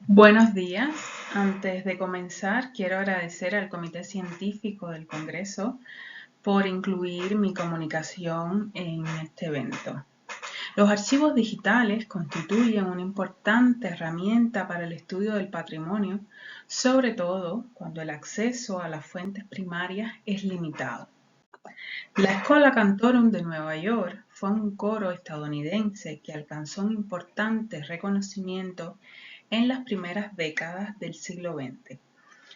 Buenos días. Antes de comenzar, quiero agradecer al Comité Científico del Congreso por incluir mi comunicación en este evento. Los archivos digitales constituyen una importante herramienta para el estudio del patrimonio, sobre todo cuando el acceso a las fuentes primarias es limitado. La Schola Cantorum de Nueva York fue un coro estadounidense que alcanzó un importante reconocimiento en las primeras décadas del siglo XX.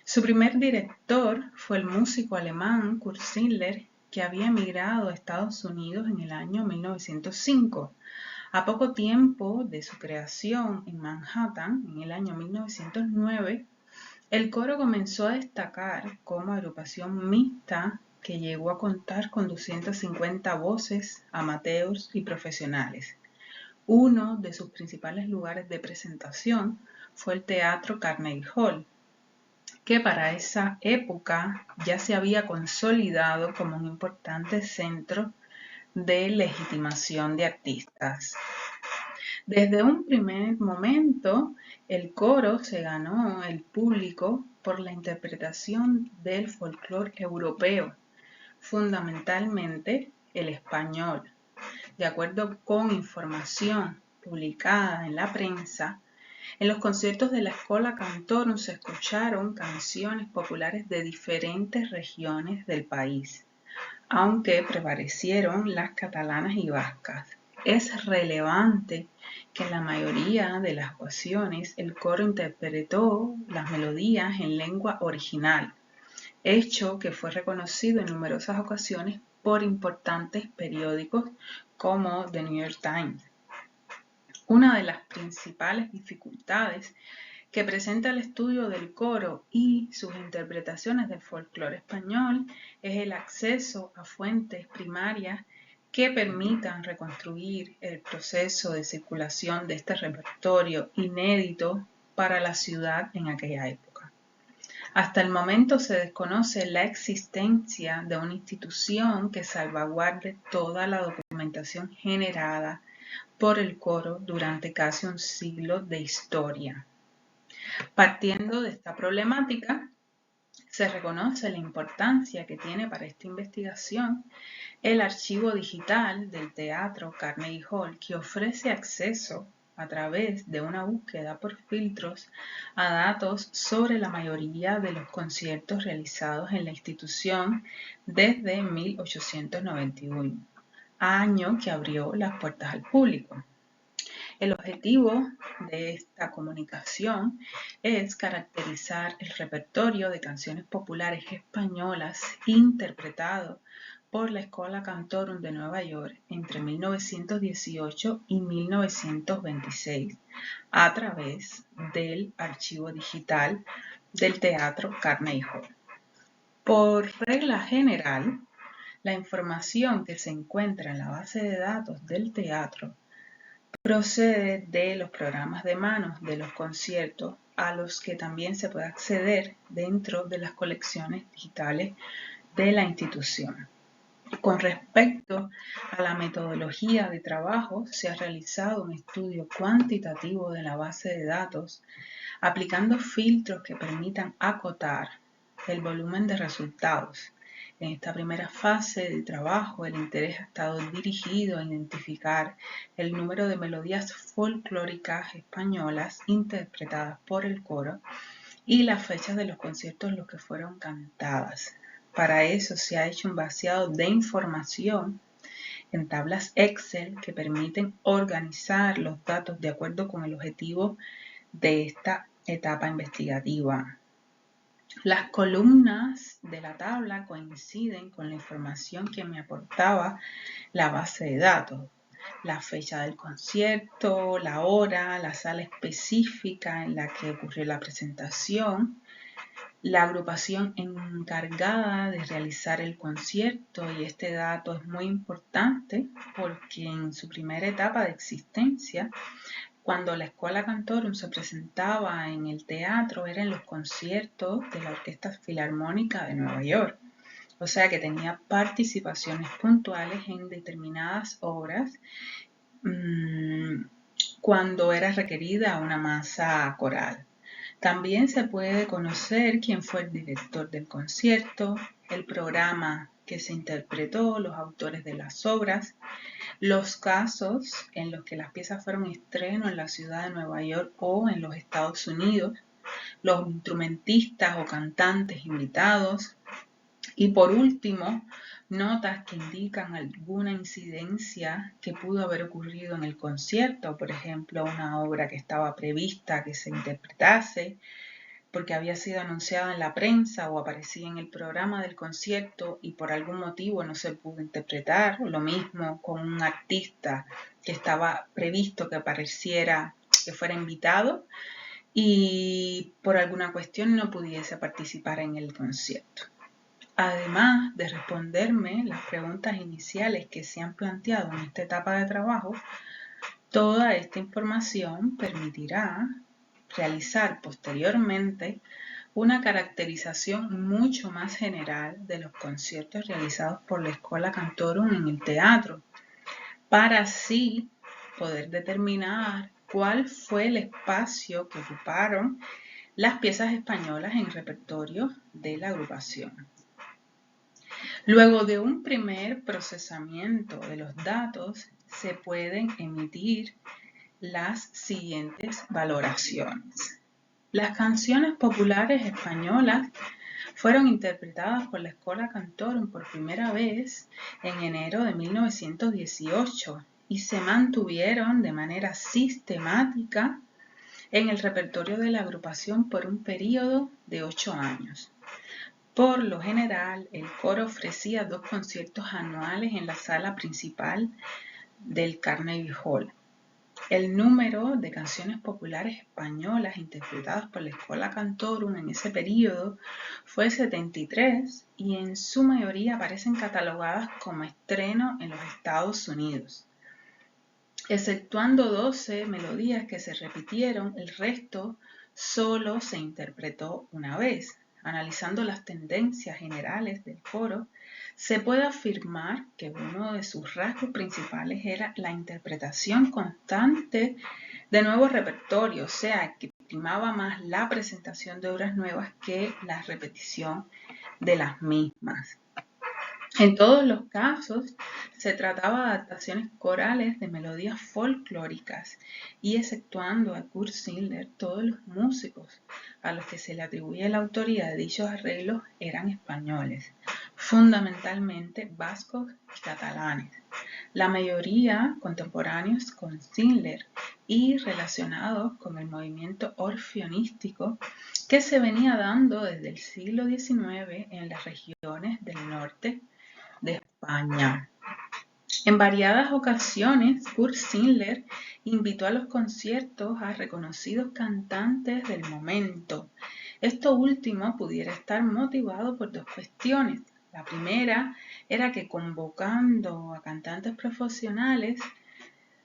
Su primer director fue el músico alemán Kurt Schindler, que había emigrado a Estados Unidos en el año 1905. A poco tiempo de su creación en Manhattan, en el año 1909, el coro comenzó a destacar como agrupación mixta que llegó a contar con 250 voces, amateurs y profesionales. Uno de sus principales lugares de presentación fue el Teatro Carnegie Hall, que para esa época ya se había consolidado como un importante centro de legitimación de artistas. Desde un primer momento, el coro se ganó el público por la interpretación del folclore europeo, fundamentalmente el español. De acuerdo con información publicada en la prensa, en los conciertos de la Schola Cantorum se escucharon canciones populares de diferentes regiones del país, aunque prevalecieron las catalanas y vascas. Es relevante que en la mayoría de las ocasiones el coro interpretó las melodías en lengua original, hecho que fue reconocido en numerosas ocasiones por importantes periódicos como The New York Times. Una de las principales dificultades que presenta el estudio del coro y sus interpretaciones del folclore español es el acceso a fuentes primarias que permitan reconstruir el proceso de circulación de este repertorio inédito para la ciudad en aquella época. Hasta el momento se desconoce la existencia de una institución que salvaguarde toda la documentación generada por el coro durante casi un siglo de historia. Partiendo de esta problemática, se reconoce la importancia que tiene para esta investigación el archivo digital del Teatro Carnegie Hall, que ofrece acceso a través de una búsqueda por filtros a datos sobre la mayoría de los conciertos realizados en la institución desde 1891, año que abrió las puertas al público. El objetivo de esta comunicación es caracterizar el repertorio de canciones populares españolas interpretado por la Schola Cantorum de Nueva York entre 1918 y 1926 a través del archivo digital del Teatro Carnegie Hall. Por regla general, la información que se encuentra en la base de datos del teatro procede de los programas de manos de los conciertos, a los que también se puede acceder dentro de las colecciones digitales de la institución. Con respecto a la metodología de trabajo, se ha realizado un estudio cuantitativo de la base de datos, aplicando filtros que permitan acotar el volumen de resultados. En esta primera fase de trabajo, el interés ha estado dirigido a identificar el número de melodías folclóricas españolas interpretadas por el coro y las fechas de los conciertos en los que fueron cantadas. Para eso se ha hecho un vaciado de información en tablas Excel que permiten organizar los datos de acuerdo con el objetivo de esta etapa investigativa. Las columnas de la tabla coinciden con la información que me aportaba la base de datos. La fecha del concierto, la hora, la sala específica en la que ocurrió la presentación, la agrupación encargada de realizar el concierto, y este dato es muy importante porque en su primera etapa de existencia, cuando la Schola Cantorum se presentaba en el teatro, era en los conciertos de la Orquesta Filarmónica de Nueva York. O sea que tenía participaciones puntuales en determinadas obras cuando era requerida una masa coral. También se puede conocer quién fue el director del concierto, el programa que se interpretó, los autores de las obras, los casos en los que las piezas fueron estreno en la ciudad de Nueva York o en los Estados Unidos, los instrumentistas o cantantes invitados y por último, notas que indican alguna incidencia que pudo haber ocurrido en el concierto, por ejemplo, una obra que estaba prevista que se interpretase porque había sido anunciada en la prensa o aparecía en el programa del concierto y por algún motivo no se pudo interpretar, lo mismo con un artista que estaba previsto que apareciera, que fuera invitado y por alguna cuestión no pudiese participar en el concierto. Además de responderme las preguntas iniciales que se han planteado en esta etapa de trabajo, toda esta información permitirá realizar posteriormente una caracterización mucho más general de los conciertos realizados por la Schola Cantorum en el teatro, para así poder determinar cuál fue el espacio que ocuparon las piezas españolas en el repertorio de la agrupación. Luego de un primer procesamiento de los datos, se pueden emitir las siguientes valoraciones. Las canciones populares españolas fueron interpretadas por la Schola Cantorum por primera vez en enero de 1918 y se mantuvieron de manera sistemática en el repertorio de la agrupación por un periodo de 8 años. Por lo general, el coro ofrecía 2 conciertos anuales en la sala principal del Carnegie Hall. El número de canciones populares españolas interpretadas por la Schola Cantorum en ese periodo fue 73 y en su mayoría aparecen catalogadas como estreno en los Estados Unidos. Exceptuando 12 melodías que se repitieron, el resto solo se interpretó una vez. Analizando las tendencias generales del coro, se puede afirmar que uno de sus rasgos principales era la interpretación constante de nuevos repertorios, o sea, que primaba más la presentación de obras nuevas que la repetición de las mismas. En todos los casos, se trataba de adaptaciones corales de melodías folclóricas y exceptuando a Kurt Schindler, todos los músicos a los que se le atribuye la autoría de dichos arreglos eran españoles, fundamentalmente vascos y catalanes, la mayoría contemporáneos con Schindler y relacionados con el movimiento orfeonístico que se venía dando desde el siglo XIX en las regiones del norte de España. En variadas ocasiones, Kurt Schindler invitó a los conciertos a reconocidos cantantes del momento. Esto último pudiera estar motivado por 2 cuestiones. La primera era que convocando a cantantes profesionales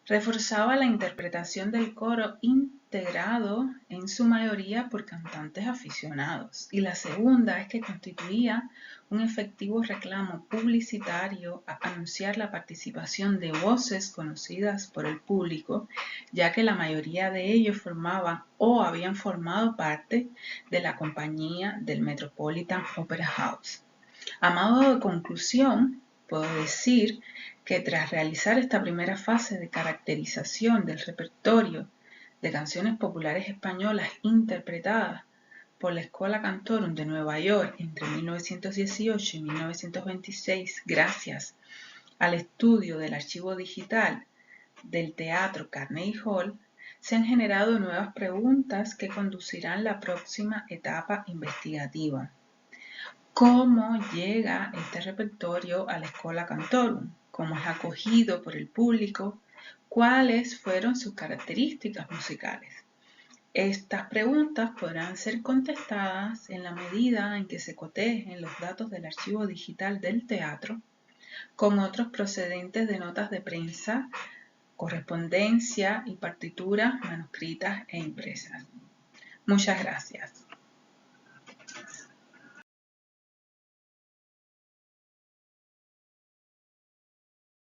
reforzaba la interpretación del coro integrado en su mayoría por cantantes aficionados. Y la segunda es que constituía un efectivo reclamo publicitario a anunciar la participación de voces conocidas por el público, ya que la mayoría de ellos formaban o habían formado parte de la compañía del Metropolitan Opera House. A modo de conclusión, puedo decir que tras realizar esta primera fase de caracterización del repertorio de canciones populares españolas interpretadas por la Schola Cantorum de Nueva York entre 1918 y 1926, gracias al estudio del archivo digital del Teatro Carnegie Hall, se han generado nuevas preguntas que conducirán la próxima etapa investigativa. ¿Cómo llega este repertorio a la Schola Cantorum? ¿Cómo es acogido por el público? ¿Cuáles fueron sus características musicales? Estas preguntas podrán ser contestadas en la medida en que se cotejen los datos del archivo digital del teatro con otros procedentes de notas de prensa, correspondencia y partituras manuscritas e impresas. Muchas gracias.